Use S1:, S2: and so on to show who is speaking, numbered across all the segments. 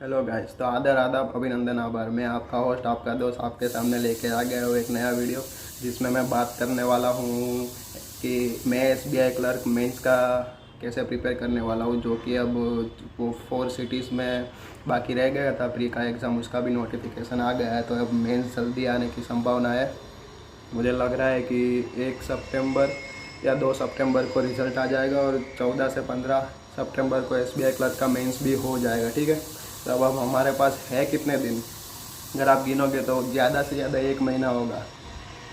S1: Hello guys, तो आदर आदाब अभिनंदन आभार। मैं आपका होस्ट, आपका दोस्त आपके सामने लेके आ गया हूँ एक नया वीडियो, जिसमें मैं बात करने वाला हूँ कि मैं एसबीआई क्लर्क मेंस का कैसे प्रिपेयर करने वाला हूँ, जो कि अब वो 4 सिटीज़ में बाकी रह गया था प्री का एग्ज़ाम, उसका भी नोटिफिकेशन आ गया है। तो अब मेंस जल्दी आने की संभावना है। मुझे लग रहा है कि 1 सितंबर या 2 सितंबर को रिज़ल्ट आ जाएगा और 14 से 15 सितंबर को एसबीआई क्लर्क का मेंस भी हो जाएगा। ठीक है, तो अब हमारे पास है कितने दिन? अगर आप गिनोगे तो ज़्यादा से ज़्यादा 1 महीना होगा,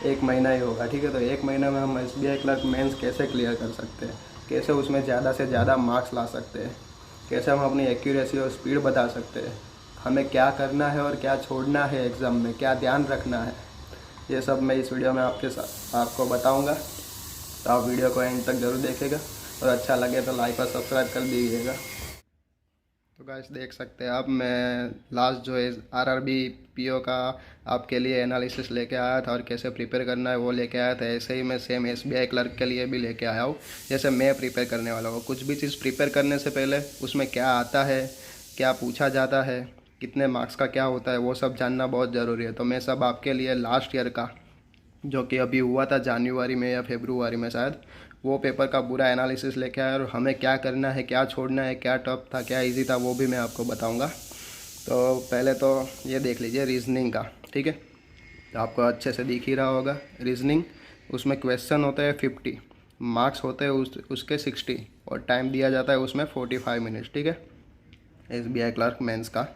S1: 1 महीना ही होगा। ठीक है, तो 1 महीने में हम एसबीआई क्लर्क मेंस कैसे क्लियर कर सकते हैं, कैसे उसमें ज़्यादा से ज़्यादा मार्क्स ला सकते हैं, कैसे हम अपनी एक्यूरेसी और स्पीड बढ़ा सकते हैं, हमें क्या करना है और क्या छोड़ना है एग्ज़ाम में, क्या ध्यान रखना है, ये सब मैं इस वीडियो में आपके साथ आपको बताऊंगा। तो आप वीडियो को एंड तक ज़रूर देखेगा और अच्छा लगे तो लाइक और सब्सक्राइब कर दीजिएगा। तो गाइस, देख सकते हैं आप, मैं लास्ट जो है आरआरबी पीओ का आपके लिए एनालिसिस लेके आया था और कैसे प्रिपेयर करना है वो लेके आया था। ऐसे ही मैं सेम एसबीआई क्लर्क के लिए भी लेके आया हूँ, जैसे मैं प्रिपेयर करने वाला हूँ। कुछ भी चीज़ प्रिपेयर करने से पहले उसमें क्या आता है, क्या पूछा जाता है, कितने मार्क्स का क्या होता है, वो सब जानना बहुत ज़रूरी है। तो मैं सब आपके लिए लास्ट ईयर का, जो कि अभी हुआ था जनवरी में या फरवरी में शायद, वो पेपर का पूरा एनालिसिस लेके आया और हमें क्या करना है, क्या छोड़ना है, क्या टफ था, क्या इजी था, वो भी मैं आपको बताऊंगा। तो पहले तो ये देख लीजिए रीजनिंग का। ठीक है, तो आपको अच्छे से दिख ही रहा होगा रीजनिंग। उसमें क्वेश्चन होते हैं 50, मार्क्स होते हैं उसके 60 और टाइम दिया जाता है उसमें 45 मिनट्स। ठीक है, एसबीआई क्लर्क मेंस का।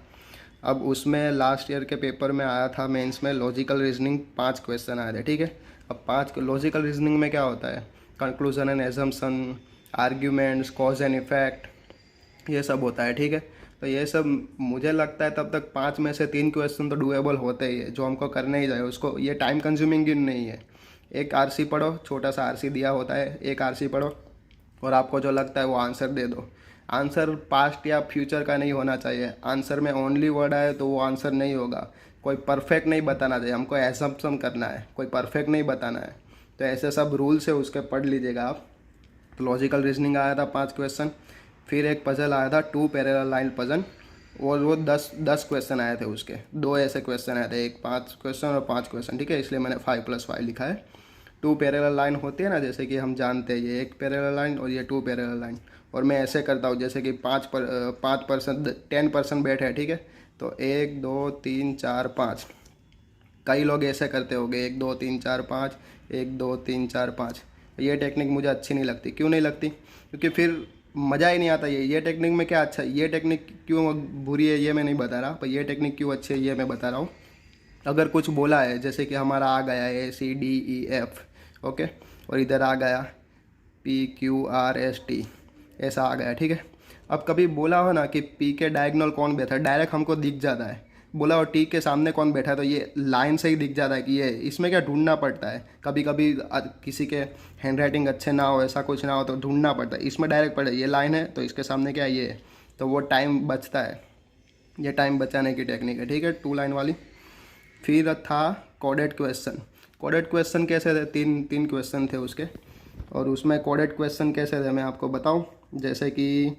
S1: अब उसमें लास्ट ईयर के पेपर में आया था मेंस में लॉजिकल रीजनिंग, 5 क्वेश्चन आए थे। ठीक है, अब 5 लॉजिकल रीजनिंग में क्या होता है, conclusion and assumption, arguments, cause and effect, ये सब होता है। ठीक है, तो ये सब मुझे लगता है तब तक 5 में से 3 क्वेश्चन तो डुएबल होते ही है, जो हमको करने ही जाए उसको। ये टाइम कंज्यूमिंग नहीं है। एक आरसी पढ़ो, छोटा सा आरसी दिया होता है, एक आरसी पढ़ो और आपको जो लगता है वो आंसर दे दो। आंसर पास्ट या फ्यूचर का नहीं होना चाहिए। आंसर में ओनली वर्ड आए तो वो आंसर नहीं होगा। कोई परफेक्ट नहीं बताना चाहिए, हमको एसम्पशन करना है, कोई परफेक्ट नहीं बताना है। तो ऐसे सब रूल्स है, उसके पढ़ लीजिएगा आप। तो लॉजिकल रीजनिंग आया था 5 क्वेश्चन। फिर एक पजल आया था 2 पैरेलल लाइन पजल, और वो 10 क्वेश्चन आए थे उसके। 2 ऐसे क्वेश्चन आए थे, एक 5 क्वेश्चन और 5 क्वेश्चन। ठीक है, इसलिए मैंने 5+5 लिखा है। 2 पैरेलल लाइन होती है ना, जैसे कि हम जानते हैं ये 1 पैरेलल लाइन और ये 2 पैरेलल लाइन। और मैं ऐसे करता हूँ जैसे कि 5% 10% बैठे हैं। ठीक है, तो 1 2 3 4 5। कई लोग ऐसे करते होंगे 1 2 3 4 5, 1 2 3 4 5। ये टेक्निक मुझे अच्छी नहीं लगती। क्यों नहीं लगती? क्योंकि फिर मज़ा ही नहीं आता। ये टेक्निक में क्या अच्छा है, ये टेक्निक क्यों बुरी है ये मैं नहीं बता रहा, पर ये टेक्निक क्यों अच्छी है ये मैं बता रहा हूँ। अगर कुछ बोला है, जैसे कि हमारा आ गया ACDEF, ओके, और इधर आ गया PQRST, ऐसा आ गया। ठीक है, अब कभी बोला हो ना कि P के डायगोनल कौन बैठा है, डायरेक्ट हमको दिख जाता है। बोला हो T के सामने कौन बैठा है, तो ये लाइन से ही दिख जाता है कि ये, इसमें क्या ढूंढना पड़ता है। कभी कभी किसी के हैंड राइटिंग अच्छे ना हो, ऐसा कुछ ना हो, तो ढूंढना पड़ता है। इसमें डायरेक्ट पड़ता है ये लाइन है तो इसके सामने क्या ये है, तो वो टाइम बचता है। ये टाइम बचाने की टेक्निक है। ठीक है, 2 लाइन वाली। फिर था कोडेड क्वेश्चन। कोडेड क्वेश्चन कैसे थे, तीन क्वेश्चन थे उसके, और उसमें कोडेड क्वेश्चन कैसे थे मैं आपको बताऊं। जैसे कि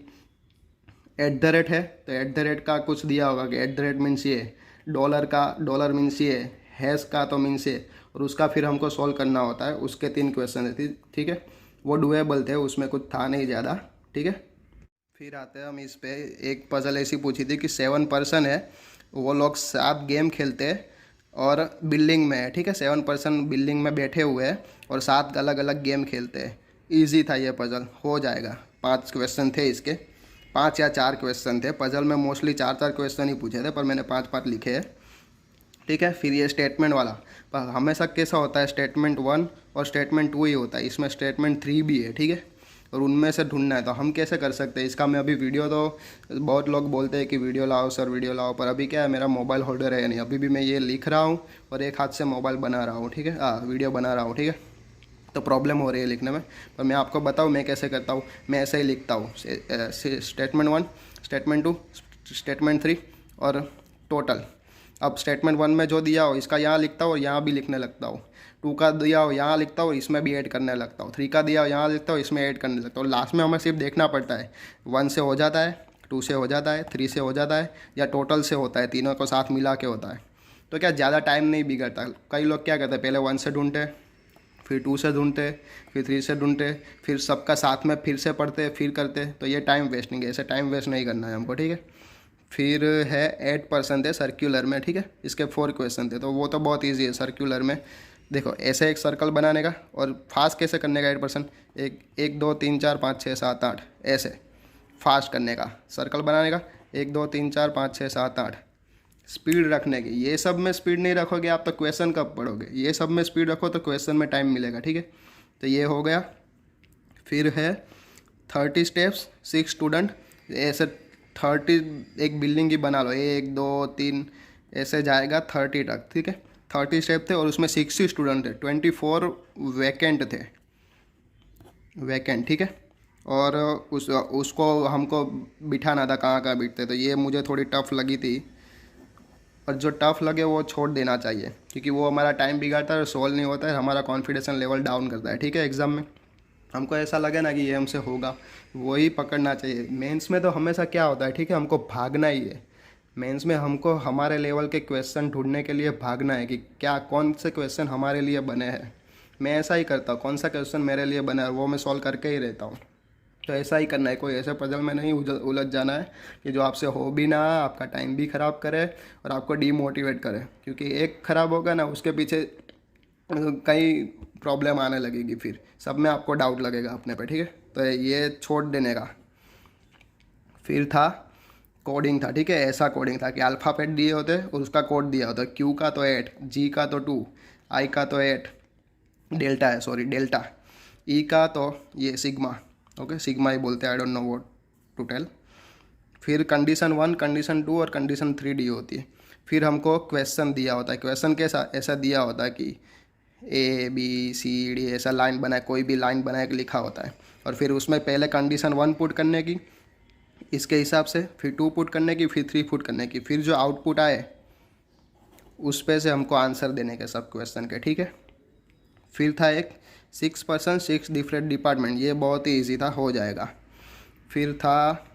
S1: एट द रेट है, तो एट द रेट का कुछ दिया होगा कि एट द रेट मीन्स ये, डॉलर का डॉलर मीन्स ये, हैश का तो मीन्स ये, और उसका फिर हमको सॉल्व करना होता है। उसके 3 क्वेश्चन थे। ठीक है, वो डुएबल थे, उसमें कुछ था नहीं ज़्यादा। ठीक है, फिर आते हैं हम इस पे। एक पजल ऐसी पूछी थी कि 7 पर्सन है, वो लोग 7 गेम खेलते हैं और बिल्डिंग में है। ठीक है, 7 पर्सन बिल्डिंग में बैठे हुए हैं और 7 अलग अलग गेम खेलते हैं। इजी था ये पजल, हो जाएगा। 5 क्वेश्चन थे इसके, 5 या 4 क्वेश्चन थे। पजल में मोस्टली 4 क्वेश्चन ही पूछे थे, पर मैंने 5 लिखे हैं। ठीक है, फिर ये स्टेटमेंट वाला, पर हमेशा कैसा होता है, स्टेटमेंट 1 और स्टेटमेंट 2 ही होता है। इसमें स्टेटमेंट 3 भी है। ठीक है, और उनमें से ढूंढना है। तो हम कैसे कर सकते हैं इसका, मैं अभी वीडियो, तो बहुत लोग बोलते हैं कि वीडियो लाओ सर वीडियो लाओ, पर अभी क्या है, मेरा मोबाइल होल्डर है नहीं, अभी भी मैं ये लिख रहा हूँ और एक हाथ से मोबाइल बना रहा हूँ। ठीक है, वीडियो बना रहा हूँ। ठीक है, तो प्रॉब्लम हो रही है लिखने में, पर मैं आपको बताऊँ मैं कैसे करता हूँ। मैं ऐसे ही लिखता हूँ, स्टेटमेंट 1, स्टेटमेंट 2, स्टेटमेंट 3 और टोटल। अब स्टेटमेंट 1 में जो दिया हो इसका यहाँ लिखता हूँ और यहाँ भी लिखने लगता हूँ। 2 का दिया हो यहाँ लिखता हूँ और इसमें भी ऐड करने लगता हूँ। 3 का दिया हो यहाँ लिखता हूँ, इसमें ऐड करने लगता हूँ। लास्ट में हमें सिर्फ देखना पड़ता है, 1 से हो जाता है, 2 से हो जाता है, 3 से हो जाता है, या टोटल से होता है, तीनों को साथ मिला के होता है। तो क्या ज़्यादा टाइम नहीं बिगड़ता। कई लोग क्या करते हैं, पहले 1 से ढूंढते, फिर 2 से ढूंढते, फिर 3 से ढूंढते, फिर सबका साथ में फिर से पढ़ते, फिर करते, तो ये टाइम वेस्टिंग है। ऐसे टाइम वेस्ट नहीं करना है हमको, ठीक है। फिर है 8% है सर्कुलर में, ठीक है। इसके 4 क्वेश्चन थे, तो वो तो बहुत ईजी है सर्कुलर में। देखो ऐसे एक सर्कल बनाने का, और फास्ट कैसे करने का 8%, 1 2 3 4 5 6 7 8, ऐसे फास्ट करने का सर्कल बनाने का, 1 2 3 4 5 6 7 8, स्पीड रखने की। ये सब में स्पीड नहीं रखोगे आप तो क्वेश्चन कब पढ़ोगे। ये सब में स्पीड रखो तो क्वेश्चन में टाइम मिलेगा, ठीक है। तो ये हो गया। फिर है 30 स्टेप्स 6 स्टूडेंट, ऐसे 30 एक बिल्डिंग की बना लो, 1 2 3 ऐसे जाएगा 30 तक, ठीक है। 30 स्टेप थे और उसमें 60 स्टूडेंट थे, 24 वैकेंट थे, वैकेंट, ठीक है। और उसको हमको बिठाना था, कहाँ बिठते, तो ये मुझे थोड़ी टफ लगी थी। और जो टफ लगे वो छोड़ देना चाहिए, क्योंकि वो हमारा टाइम बिगाड़ता है और सोल्व नहीं होता है, हमारा कॉन्फिडेंस लेवल डाउन करता है, ठीक है। एग्ज़ाम में हमको ऐसा लगे ना कि ये हमसे होगा, वही पकड़ना चाहिए। मेंस में तो हमेशा क्या होता है, ठीक है, हमको भागना ही है। मेंस में हमको हमारे लेवल के क्वेश्चन ढूंढने के लिए भागना है कि क्या कौन से क्वेश्चन हमारे लिए बने हैं। मैं ऐसा ही करता हूँ, कौन सा क्वेश्चन मेरे लिए बना है वो मैं सॉल्व करके ही रहता हूँ। तो ऐसा ही करना है, कोई ऐसे पजल में नहीं उलझ जाना है कि जो आपसे हो भी ना, आपका टाइम भी ख़राब करे और आपको डीमोटिवेट करे। क्योंकि एक ख़राब होगा ना, उसके पीछे कई प्रॉब्लम आने लगेगी, फिर सब में आपको डाउट लगेगा अपने पे, ठीक है। तो ये छोड़ देने का। फिर था कोडिंग था, ठीक है। ऐसा कोडिंग था कि अल्फ़ाबेट दिए होते और उसका कोड दिया होता, क्यू का तो 8, जी का तो 2, आई का तो 8, डेल्टा है, सॉरी डेल्टा, ई का तो ये सिग्मा, ओके सिग्मा ही बोलते हैं, I don't know what to tell. फिर कंडीशन 1, कंडीशन 2 और कंडीशन 3 दी होती है। फिर हमको क्वेश्चन दिया होता है। क्वेश्चन कैसा, ऐसा दिया होता है कि ABCD ऐसा लाइन बनाए, कोई भी लाइन बनाए के लिखा होता है। और फिर उसमें पहले कंडीशन 1 पुट करने की इसके हिसाब से, फिर 2 पुट करने की, फिर 3 पुट करने की, फिर जो आउटपुट आए उस पे से हमको आंसर देने के सब क्वेश्चन के, ठीक है। फिर था एक 6% 6 डिफरेंट डिपार्टमेंट, ये बहुत ही ईजी था, हो जाएगा। फिर था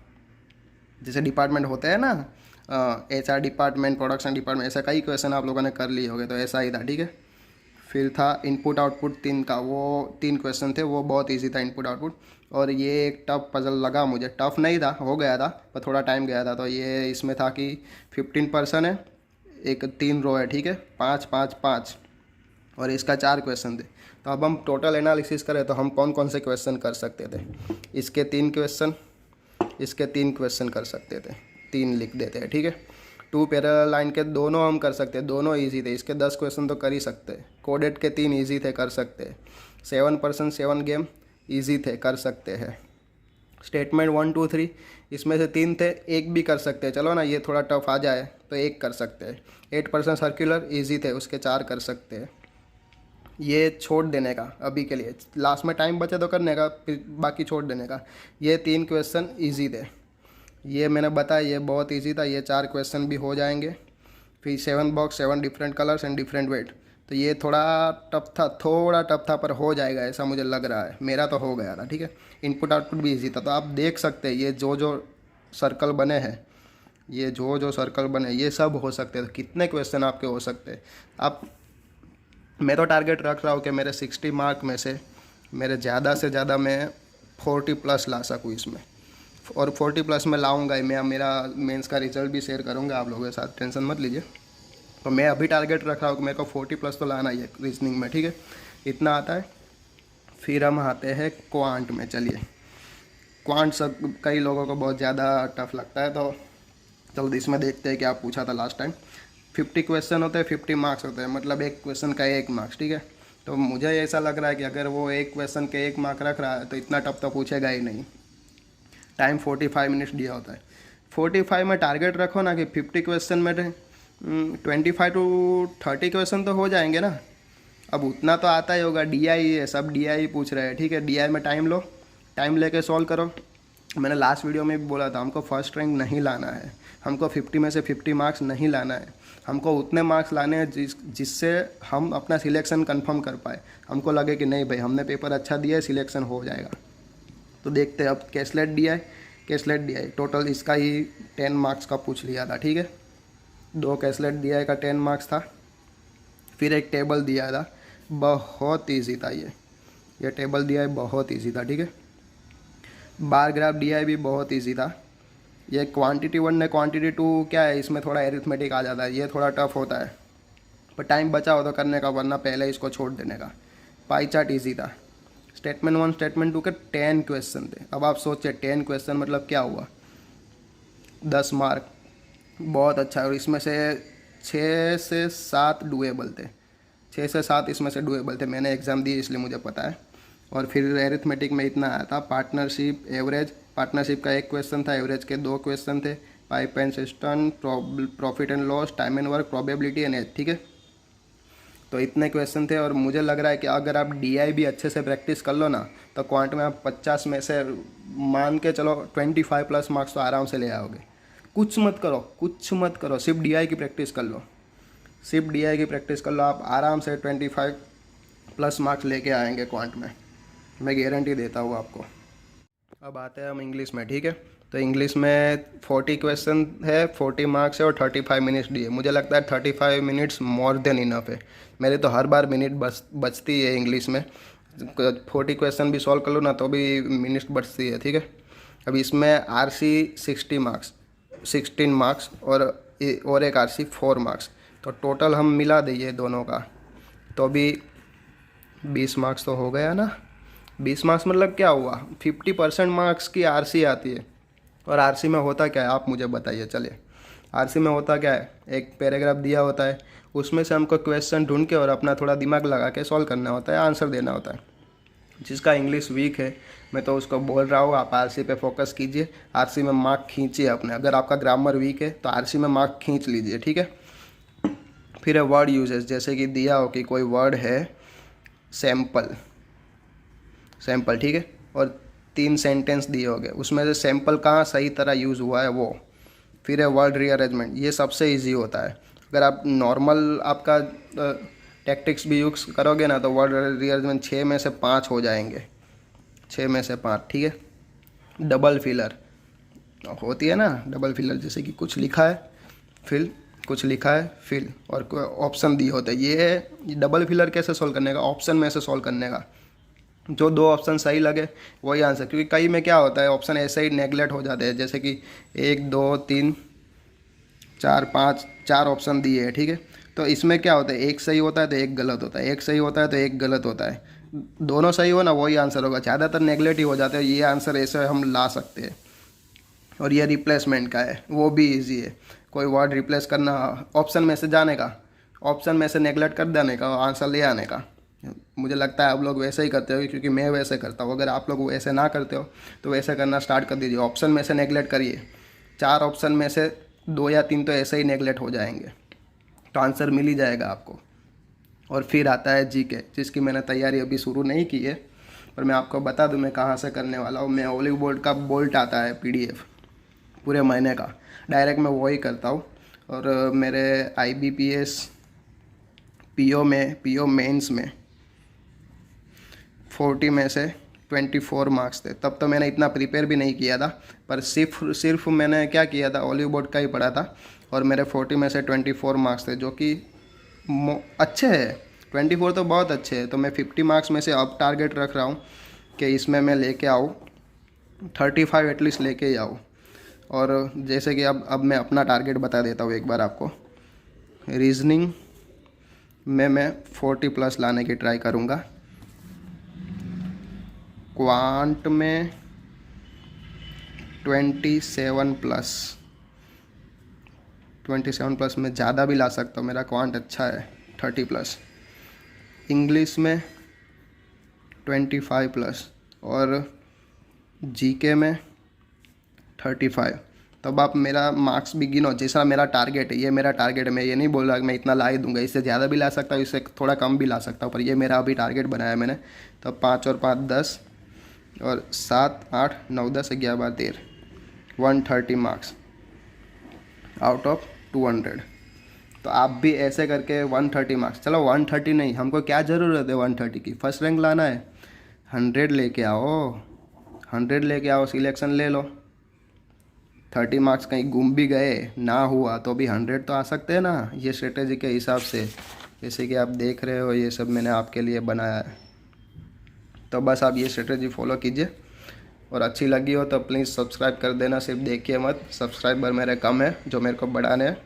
S1: जैसे डिपार्टमेंट होते हैं ना, HR डिपार्टमेंट, प्रोडक्शन डिपार्टमेंट, ऐसा कई क्वेश्चन आप लोगों ने कर लिए होंगे, तो ऐसा ही था, ठीक है। फिर था इनपुट आउटपुट 3 का, वो 3 क्वेश्चन थे, वो बहुत इजी था इनपुट आउटपुट। और ये एक टफ पजल लगा मुझे, टफ नहीं था, हो गया था पर थोड़ा टाइम गया था। तो ये इसमें था कि 15% है, एक 3 रो है, ठीक है, 5 5 5, और इसका 4 क्वेश्चन थे। तो अब हम टोटल एनालिसिस करें तो हम कौन कौन से क्वेश्चन कर सकते थे। इसके 3 क्वेश्चन, इसके 3 क्वेश्चन कर सकते थे, 3 लिख देते हैं, ठीक है। 2 पैरेलल लाइन के दोनों हम कर सकते हैं, दोनों इजी थे। इसके 10 क्वेश्चन तो कर ही सकते हैं। कोडेड के 3 इजी थे, कर सकते हैं। 7% 7 गेम इजी थे, कर सकते हैं। स्टेटमेंट 1 2 3 इसमें से 3 थे, एक भी कर सकते हैं। चलो ना, ये थोड़ा टफ आ जाए तो एक कर सकते हैं। 8% सर्कुलर इजी थे, उसके 4 कर सकते हैं। ये छोड़ देने का अभी के लिए, लास्ट में टाइम बचे तो करने का, फिर बाकी छोड़ देने का। ये 3 क्वेश्चन इजी थे, ये मैंने बताया, ये बहुत इजी था। ये 4 क्वेश्चन भी हो जाएंगे। फिर 7 box 7 different colours and different weight, तो ये थोड़ा टफ था, थोड़ा टफ था, पर हो जाएगा ऐसा मुझे लग रहा है। मेरा तो हो गया था, ठीक है। इनपुट आउटपुट भी इजी था। तो आप देख सकते हैं ये जो जो सर्कल बने हैं, ये जो जो सर्कल बने, ये सब हो सकते हैं। तो कितने क्वेश्चन आपके हो सकते हैं। आप, मैं तो टारगेट रख रहा हूँ कि मेरे 60 मार्क में से मेरे ज़्यादा से ज़्यादा मैं 40+ ला सकूँ इसमें, और 40+ में लाऊंगा ही। मैं मेरा मेंस का रिजल्ट भी शेयर करूंगा आप लोगों के साथ, टेंशन मत लीजिए। तो मैं अभी टारगेट रख रहा हूँ कि मेरे को 40+ तो लाना ही है रीजनिंग में, ठीक है। इतना आता है। फिर हम आते हैं क्वांट में। चलिए, क्वांट सब कई लोगों को बहुत ज़्यादा टफ लगता है, तो जल्दी इसमें देखते हैं क्या पूछा था लास्ट टाइम। 50 क्वेश्चन होते हैं, 50 मार्क्स होते हैं, मतलब एक क्वेश्चन का 1 मार्क्स, ठीक है। तो मुझे ऐसा लग रहा है कि अगर वो एक क्वेश्चन के 1 मार्क रख रहा है तो इतना टफ तो पूछेगा ही नहीं। टाइम 45 मिनट्स दिया होता है। 45 में टारगेट रखो ना कि 50 क्वेश्चन में 25 to 30 क्वेश्चन तो हो जाएंगे ना। अब उतना तो आता ही होगा, DI है, सब DI पूछ रहे हैं, ठीक है। DI में टाइम लो, टाइम लेके सॉल्व करो। मैंने लास्ट वीडियो में भी बोला था, हमको फर्स्ट रैंक नहीं लाना है, हमको 50 में से 50 मार्क्स नहीं लाना है। हमको उतने मार्क्स लाने हैं जिससे हम अपना सिलेक्शन कंफर्म कर पाए। हमको लगे कि नहीं भाई, हमने पेपर अच्छा दिया है, सिलेक्शन हो जाएगा। तो देखते हैं अब कैसलेट DI कैसलेट डी आई, टोटल इसका ही 10 मार्क्स का पूछ लिया था, ठीक है। 2 कैसलेट डी आई का 10 मार्क्स था। फिर एक टेबल दिया था, बहुत ईजी था ये टेबल डी आई बहुत ईजी था, ठीक है। बार ग्राफ डी आई भी बहुत ईजी था। ये क्वांटिटी 1 ने क्वांटिटी 2 क्या है, इसमें थोड़ा एरिथमेटिक आ जाता है, ये थोड़ा टफ होता है, पर टाइम बचा हो तो करने का, वरना पहले इसको छोड़ देने का। पाई चार्ट ईजी था। स्टेटमेंट 1 स्टेटमेंट 2 के 10 क्वेश्चन थे। अब आप सोचिए 10 क्वेश्चन मतलब क्या हुआ, 10 मार्क, बहुत अच्छा है। और इसमें से 6 से 7 डुएबल थे, 6 से 7 इसमें से डुएबल थे। मैंने एग्ज़ाम दी इसलिए मुझे पता है। और फिर एरिथमेटिक में इतना आया था। पार्टनरशिप, एवरेज, पार्टनरशिप का 1 क्वेश्चन था, एवरेज के 2 क्वेश्चन थे, pipe and system, profit and loss, time and work, probability and age, ठीक है। तो इतने क्वेश्चन थे। और मुझे लग रहा है कि अगर आप डीआई भी अच्छे से प्रैक्टिस कर लो ना, तो क्वांट में आप 50 में से मान के चलो 25 प्लस मार्क्स तो आराम से ले आओगे। कुछ मत करो, सिर्फ डीआई की प्रैक्टिस कर लो, आप आराम से 25 प्लस मार्क्स लेके आएंगे क्वांट में, मैं गारंटी देता हूँ आपको। अब आते हैं हम इंग्लिश में, ठीक है। तो इंग्लिश में 40 क्वेश्चन है, 40 मार्क्स है और 35 मिनट्स दिए। मुझे लगता है 35 मिनट्स मोर देन इनफ है। मेरे तो हर बार मिनट बचती है इंग्लिश में। 40 क्वेश्चन भी सॉल्व कर लो ना तो भी मिनट्स बचती है, ठीक है। अब इसमें आरसी 16 मार्क्स और एक आरसी 4 मार्क्स, तो टोटल हम मिला देंगे दोनों का तो भी 20 मार्क्स तो हो गया ना। 20 मार्क्स मतलब क्या हुआ, 50% मार्क्स की आरसी आती है। और आरसी में होता क्या है आप मुझे बताइए। चलिए, आरसी में होता क्या है, एक पैराग्राफ दिया होता है, उसमें से हमको क्वेश्चन ढूंढ के और अपना थोड़ा दिमाग लगा के सॉल्व करना होता है, आंसर देना होता है। जिसका इंग्लिश वीक है, मैं तो उसको बोल रहा हूँ आप आरसी पे फोकस कीजिए, आरसी में मार्क खींचिए अपने। अगर आपका ग्रामर वीक है तो आरसी में मार्क खींच लीजिए, ठीक है। फिर है वर्ड यूजेस, जैसे कि दिया हो कि कोई वर्ड है सैम्पल, ठीक है, और 3 सेंटेंस दिए हो गए, उसमें से सैम्पल कहाँ सही तरह यूज़ हुआ है वो। फिर है वर्ड रीअरेंजमेंट, ये सबसे इजी होता है। अगर आप नॉर्मल आपका टैक्टिक्स भी यूज़ करोगे ना तो वर्ड रीअरेंजमेंट 6 में से 5 हो जाएंगे, 6 में से 5, ठीक है। डबल फिलर होती है ना, डबल फिलर, जैसे कि कुछ लिखा है फिल, कुछ लिखा है फिल, और ऑप्शन दिए होते हैं। ये डबल फिलर कैसे सॉल्व करने का, ऑप्शन में से सॉल्व करने का। जो 2 ऑप्शन सही लगे वही आंसर, क्योंकि कई में क्या होता है ऑप्शन ऐसे ही नेगलेक्ट हो जाते हैं, जैसे कि 1 2 3 4 5 4 ऑप्शन दिए हैं, ठीक है। तो इसमें क्या होता है, एक सही होता है तो एक गलत होता है, एक सही होता है तो एक गलत होता है, दोनों सही हो ना वही आंसर होगा। ज़्यादातर नेगलेक्ट ही हो जाते हैं, ये आंसर ऐसे हम ला सकते हैं। और ये रिप्लेसमेंट का है, वो भी ईजी है। कोई वर्ड रिप्लेस करना, ऑप्शन में से जाने का, ऑप्शन में से नेगलेक्ट कर देने का, आंसर ले आने का। मुझे लगता है आप लोग वैसे ही करते हो, क्योंकि मैं वैसे करता हूँ। अगर आप लोग वैसे ना करते हो तो वैसे करना स्टार्ट कर दीजिए। ऑप्शन में से नेगलेक्ट करिए, 4 ऑप्शन में से 2 या 3 तो ऐसे ही नेगलेक्ट हो जाएंगे, तो आंसर मिल ही जाएगा आपको। और फिर आता है जीके, जिसकी मैंने तैयारी अभी शुरू नहीं की है, पर मैं आपको बता दूं मैं कहाँ से करने वाला हूँ। मैं ओलिव बोर्ड का बोल्ट आता है PDF पूरे महीने का, डायरेक्ट मैं वही करता हूँ। और मेरे IBPS PO मेंस में 40 में से 24 मार्क्स थे। तब तो मैंने इतना प्रिपेयर भी नहीं किया था, पर सिर्फ मैंने क्या किया था, ओलिव बोर्ड का ही पढ़ा था। और मेरे 40 में से 24 मार्क्स थे, जो कि अच्छे हैं। 24 तो बहुत अच्छे हैं। तो मैं 50 मार्क्स में से अब टारगेट रख रहा हूँ कि इसमें मैं लेके आऊँ 35 एटलीस्ट लेके ही आऊँ। और जैसे कि अब मैं अपना टारगेट बता देता हूँ एक बार आपको। रीजनिंग में मैं 40 प्लस लाने की ट्राई करूँगा, क्वांट में 27 प्लस में ज़्यादा भी ला सकता हूँ, मेरा क्वांट अच्छा है 30 प्लस। इंग्लिश में 25 प्लस और जीके में 35। तब आप मेरा मार्क्स भी गिनो, जैसा मेरा टारगेट है, ये मेरा टारगेट है। मैं ये नहीं बोल रहा कि मैं इतना ला ही दूंगा, इससे ज़्यादा भी ला सकता हूँ, इससे थोड़ा कम भी ला सकता हूँ, पर ये मेरा अभी टारगेट बनाया मैंने। तो 5 और 5 10 और 7 8 9 10 11 12 13 130 मार्क्स आउट ऑफ 200। तो आप भी ऐसे करके 130 मार्क्स, चलो 130 नहीं, हमको क्या ज़रूरत है 130 की, फर्स्ट रैंक लाना है। 100 लेके आओ, 100 लेके आओ, सिलेक्शन ले लो, 30 मार्क्स कहीं गुम भी गए ना हुआ तो भी 100 तो आ सकते हैं ना, ये स्ट्रेटेजी के हिसाब से। जैसे कि आप देख रहे हो ये सब मैंने आपके लिए बनाया है, तो बस आप ये स्ट्रेटेजी फॉलो कीजिए। और अच्छी लगी हो तो प्लीज़ सब्सक्राइब कर देना, सिर्फ देखिए मत, सब्सक्राइबर मेरे कम है जो मेरे को बढ़ाने हैं,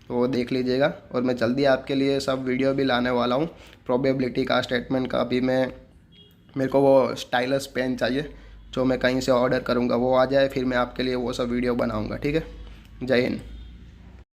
S1: तो वो देख लीजिएगा। और मैं जल्दी आपके लिए सब वीडियो भी लाने वाला हूँ। प्रोबेबिलिटी का, स्टेटमेंट का, अभी मेरे को वो स्टाइलस पेन चाहिए जो मैं कहीं से ऑर्डर करूँगा, वो आ जाए फिर मैं आपके लिए वो सब वीडियो बनाऊँगा। ठीक है, जय हिंद।